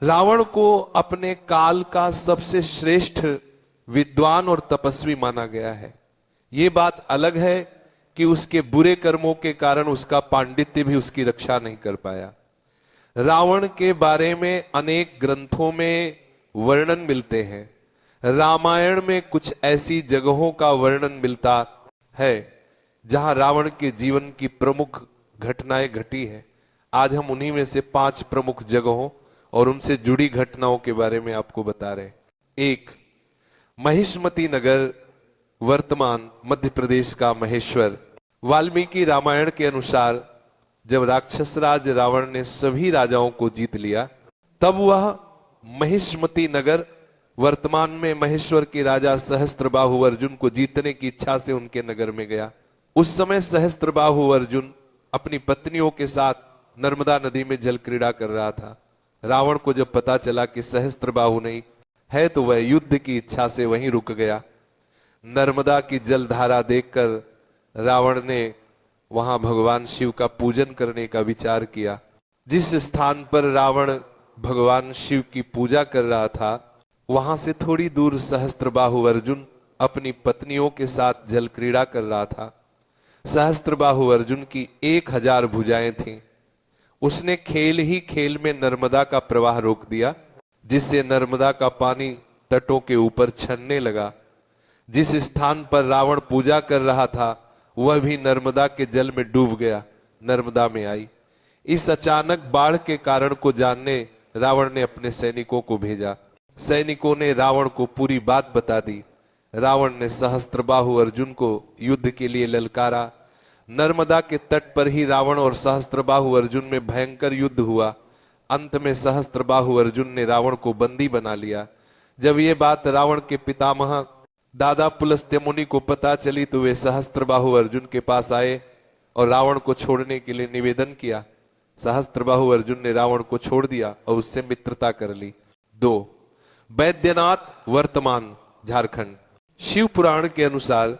रावण को अपने काल का सबसे श्रेष्ठ विद्वान और तपस्वी माना गया है। ये बात अलग है कि उसके बुरे कर्मों के कारण उसका पांडित्य भी उसकी रक्षा नहीं कर पाया। रावण के बारे में अनेक ग्रंथों में वर्णन मिलते हैं। रामायण में कुछ ऐसी जगहों का वर्णन मिलता है जहां रावण के जीवन की प्रमुख घटनाएं घटी है। आज हम उन्हीं में से 5 प्रमुख जगहों और उनसे जुड़ी घटनाओं के बारे में आपको बता रहे हैं। 1, महिष्मती नगर, वर्तमान मध्य प्रदेश का महेश्वर। वाल्मीकि रामायण के अनुसार जब राक्षस राज रावण ने सभी राजाओं को जीत लिया, तब वह महिष्मती नगर, वर्तमान में महेश्वर के राजा सहस्त्रबाहु अर्जुन को जीतने की इच्छा से उनके नगर में गया। उस समय सहस्त्रबाहु अर्जुन अपनी पत्नियों के साथ नर्मदा नदी में जल क्रीड़ा कर रहा था। रावण को जब पता चला कि सहस्त्रबाहु नहीं है, तो वह युद्ध की इच्छा से वहीं रुक गया। नर्मदा की जलधारा देखकर रावण ने वहां भगवान शिव का पूजन करने का विचार किया। जिस स्थान पर रावण भगवान शिव की पूजा कर रहा था, वहां से थोड़ी दूर सहस्त्रबाहु अर्जुन अपनी पत्नियों के साथ जल क्रीड़ा कर रहा था। सहस्त्रबाहु अर्जुन की 1000 भुजाएं थीं। उसने खेल ही खेल में नर्मदा का प्रवाह रोक दिया, जिससे नर्मदा का पानी तटों के ऊपर छनने लगा। जिस स्थान पर रावण पूजा कर रहा था, वह भी नर्मदा के जल में डूब गया, नर्मदा में आई। इस अचानक बाढ़ के कारण को जानने रावण ने अपने सैनिकों को भेजा। सैनिकों ने रावण को पूरी बात बता दी। रावण ने सहस्त्रबाहु अर्जुन को युद्ध के लिए ललकारा। नर्मदा के तट पर ही रावण और सहस्त्रबाहु अर्जुन में भयंकर युद्ध हुआ। अंत में सहस्त्रबाहु अर्जुन ने रावण को बंदी बना लिया। जब ये बात रावण के पितामह दादा पुलस्त्य मुनि को पता चली, तो वे सहस्त्रबाहु अर्जुन के पास आए और रावण को छोड़ने के लिए निवेदन किया। सहस्त्रबाहु अर्जुन ने रावण को छोड़ दिया और उससे मित्रता कर ली। 2, बैद्यनाथ, वर्तमान झारखंड। शिव पुराण के अनुसार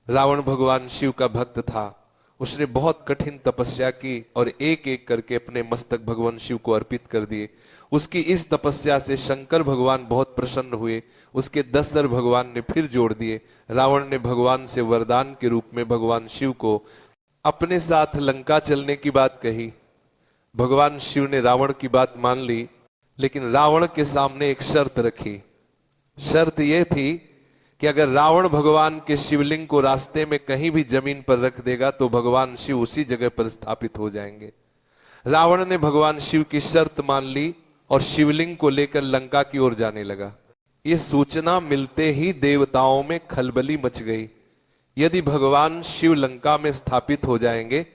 रावण भगवान शिव का भक्त था। उसने बहुत कठिन तपस्या की और एक एक करके अपने मस्तक भगवान शिव को अर्पित कर दिए। उसकी इस तपस्या से शंकर भगवान बहुत प्रसन्न हुए। उसके 10 सर भगवान ने फिर जोड़ दिए। रावण ने भगवान से वरदान के रूप में भगवान शिव को अपने साथ लंका चलने की बात कही। भगवान शिव ने रावण की बात मान ली, लेकिन रावण के सामने एक शर्त रखी। शर्त यह थी कि अगर रावण भगवान के शिवलिंग को रास्ते में कहीं भी जमीन पर रख देगा, तो भगवान शिव उसी जगह पर स्थापित हो जाएंगे। रावण ने भगवान शिव की शर्त मान ली और शिवलिंग को लेकर लंका की ओर जाने लगा। यह सूचना मिलते ही देवताओं में खलबली मच गई। यदि भगवान शिव लंका में स्थापित हो जाएंगे,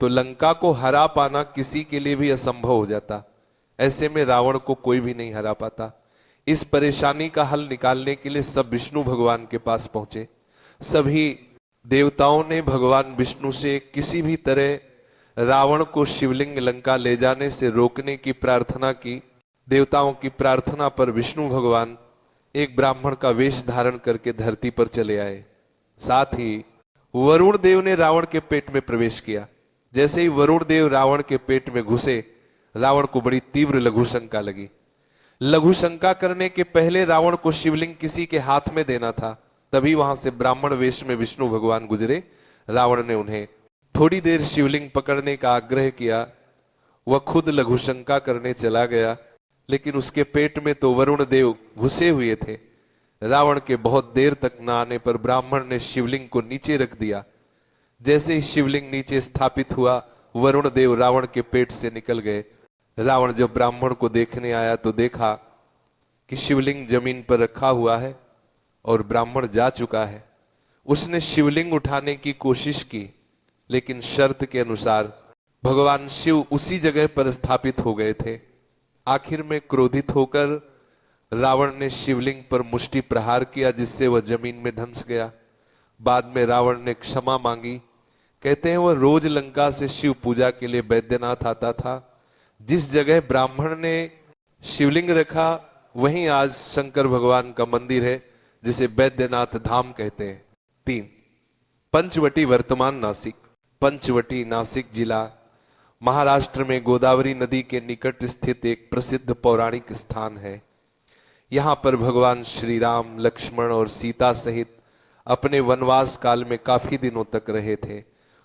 तो लंका को हरा पाना किसी के लिए भी असंभव हो जाता। ऐसे में रावण को कोई भी नहीं हरा पाता। इस परेशानी का हल निकालने के लिए सब विष्णु भगवान के पास पहुंचे। सभी देवताओं ने भगवान विष्णु से किसी भी तरह रावण को शिवलिंग लंका ले जाने से रोकने की प्रार्थना की। देवताओं की प्रार्थना पर विष्णु भगवान एक ब्राह्मण का वेश धारण करके धरती पर चले आए। साथ ही वरुण देव ने रावण के पेट में प्रवेश किया। जैसे ही वरुण देव रावण के पेट में घुसे, रावण को बड़ी तीव्र लघु शंका लगी। लघु शंका करने के पहले रावण को शिवलिंग किसी के हाथ में देना था। तभी वहां से ब्राह्मण वेश में विष्णु भगवान गुजरे। रावण ने उन्हें थोड़ी देर शिवलिंग पकड़ने का आग्रह किया। वह खुद लघु शंका करने चला गया, लेकिन उसके पेट में तो वरुण देव घुसे हुए थे। रावण के बहुत देर तक न आने पर ब्राह्मण ने शिवलिंग को नीचे रख दिया। जैसे ही शिवलिंग नीचे स्थापित हुआ, वरुण देव रावण के पेट से निकल गए। रावण जब ब्राह्मण को देखने आया तो देखा कि शिवलिंग जमीन पर रखा हुआ है और ब्राह्मण जा चुका है। उसने शिवलिंग उठाने की कोशिश की, लेकिन शर्त के अनुसार भगवान शिव उसी जगह पर स्थापित हो गए थे। आखिर में क्रोधित होकर रावण ने शिवलिंग पर मुष्टि प्रहार किया, जिससे वह जमीन में धंस गया। बाद में रावण ने क्षमा मांगी। कहते हैं वह रोज लंका से शिव पूजा के लिए बैद्यनाथ आता था। जिस जगह ब्राह्मण ने शिवलिंग रखा, वहीं आज शंकर भगवान का मंदिर है, जिसे बैद्यनाथ धाम कहते हैं। 3, पंचवटी, वर्तमान नासिक। पंचवटी नासिक जिला महाराष्ट्र में गोदावरी नदी के निकट स्थित एक प्रसिद्ध पौराणिक स्थान है। यहां पर भगवान श्री राम, लक्ष्मण और सीता सहित अपने वनवास काल में काफी दिनों तक रहे थे।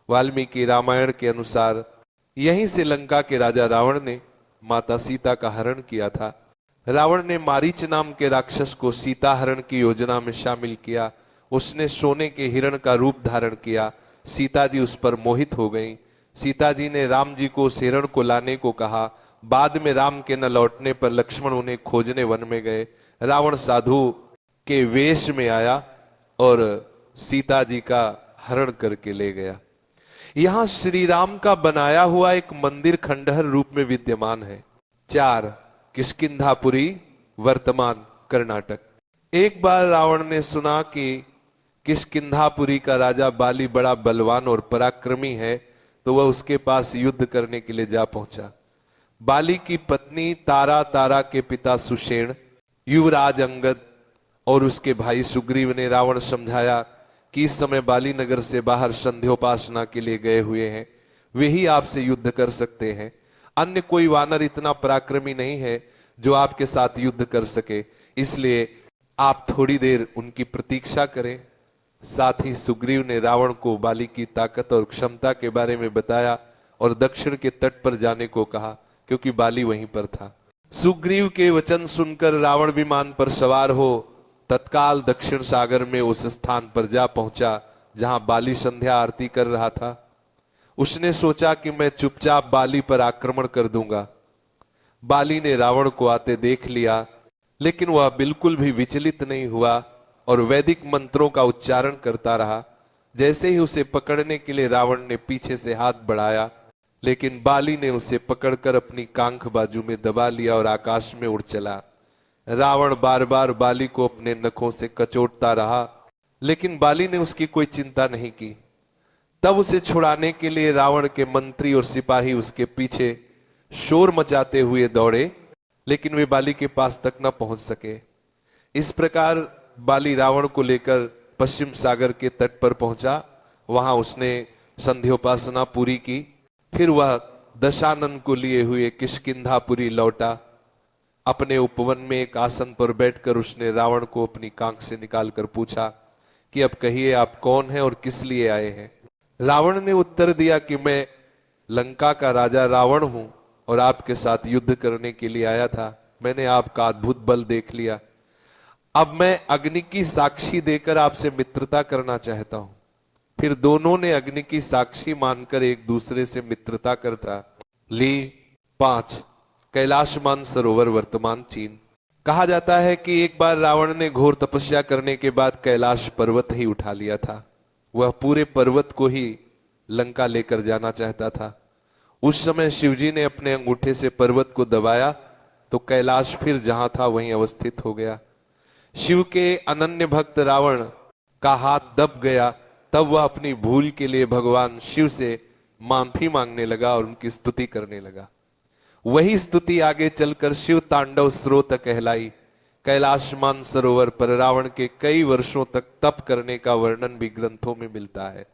वाल्मीकि रामायण के अनुसार यहीं से लंका के राजा रावण ने माता सीता का हरण किया था। रावण ने मारीच नाम के राक्षस को सीता हरण की योजना में शामिल किया। उसने सोने के हिरण का रूप धारण किया। सीता जी उस पर मोहित हो गईं। सीता जी ने राम जी को उस हिरण को लाने को कहा। बाद में राम के न लौटने पर लक्ष्मण उन्हें खोजने वन में गए। रावण साधु के वेश में आया और सीता जी का हरण करके ले गया। यहां श्री राम का बनाया हुआ एक मंदिर खंडहर रूप में विद्यमान है। 4 किष्किंधापुरी, वर्तमान कर्नाटक। एक बार रावण ने सुना कि किष्किंधापुरी का राजा बाली बड़ा बलवान और पराक्रमी है, तो वह उसके पास युद्ध करने के लिए जा पहुंचा। बाली की पत्नी तारा के पिता सुषेण, युवराज अंगद और उसके भाई सुग्रीव ने रावण समझाया कि इस समय बाली नगर से बाहर संध्योपासना के लिए गए हुए हैं, वे ही आपसे युद्ध कर सकते हैं। अन्य कोई वानर इतना पराक्रमी नहीं है जो आपके साथ युद्ध कर सके, इसलिए आप थोड़ी देर उनकी प्रतीक्षा करें। साथ ही सुग्रीव ने रावण को बाली की ताकत और क्षमता के बारे में बताया और दक्षिण के तट पर जाने को कहा, क्योंकि बाली वहीं पर था। सुग्रीव के वचन सुनकर रावण विमान पर सवार हो तत्काल दक्षिण सागर में उस स्थान पर जा पहुंचा जहां बाली संध्या आरती कर रहा था। उसने सोचा कि मैं चुपचाप बाली पर आक्रमण कर दूंगा। बाली ने रावण को आते देख लिया, लेकिन वह बिल्कुल भी विचलित नहीं हुआ और वैदिक मंत्रों का उच्चारण करता रहा। जैसे ही उसे पकड़ने के लिए रावण ने पीछे से हाथ बढ़ाया, लेकिन बाली ने उसे पकड़कर अपनी कांख बाजू में दबा लिया और आकाश में उड़ चला। रावण बार बार बाली को अपने नखों से कचोटता रहा, लेकिन बाली ने उसकी कोई चिंता नहीं की। तब उसे छुड़ाने के लिए रावण के मंत्री और सिपाही उसके पीछे शोर मचाते हुए दौड़े, लेकिन वे बाली के पास तक न पहुंच सके। इस प्रकार बाली रावण को लेकर पश्चिम सागर के तट पर पहुंचा। वहां उसने संध्योपासना पूरी की। फिर वह दशानन को लिए हुए किष्किंधापुरी लौटा। अपने उपवन में एक आसन पर बैठकर उसने रावण को अपनी कांख से निकालकर पूछा कि अब कहिए आप कौन हैं और किस लिए आए हैं। रावण ने उत्तर दिया कि मैं लंका का राजा रावण हूं और आपके साथ युद्ध करने के लिए आया था। मैंने आपका अद्भुत बल देख लिया। अब मैं अग्नि की साक्षी देकर आपसे मित्रता करना चाहता हूं। फिर दोनों ने अग्नि की साक्षी मानकर एक दूसरे से मित्रता करता ली। 5 कैलाश मानसरोवर, वर्तमान चीन। कहा जाता है कि एक बार रावण ने घोर तपस्या करने के बाद कैलाश पर्वत ही उठा लिया था। वह पूरे पर्वत को ही लंका लेकर जाना चाहता था। उस समय शिवजी ने अपने अंगूठे से पर्वत को दबाया तो कैलाश फिर जहां था वहीं अवस्थित हो गया। शिव के अनन्य भक्त रावण का हाथ दब गया। तब वह अपनी भूल के लिए भगवान शिव से माफी मांगने लगा और उनकी स्तुति करने लगा। वही स्तुति आगे चलकर शिव तांडव स्रोत कहलाई। कैलाश मानसरोवर पर रावण के कई वर्षों तक तप करने का वर्णन भी ग्रंथों में मिलता है।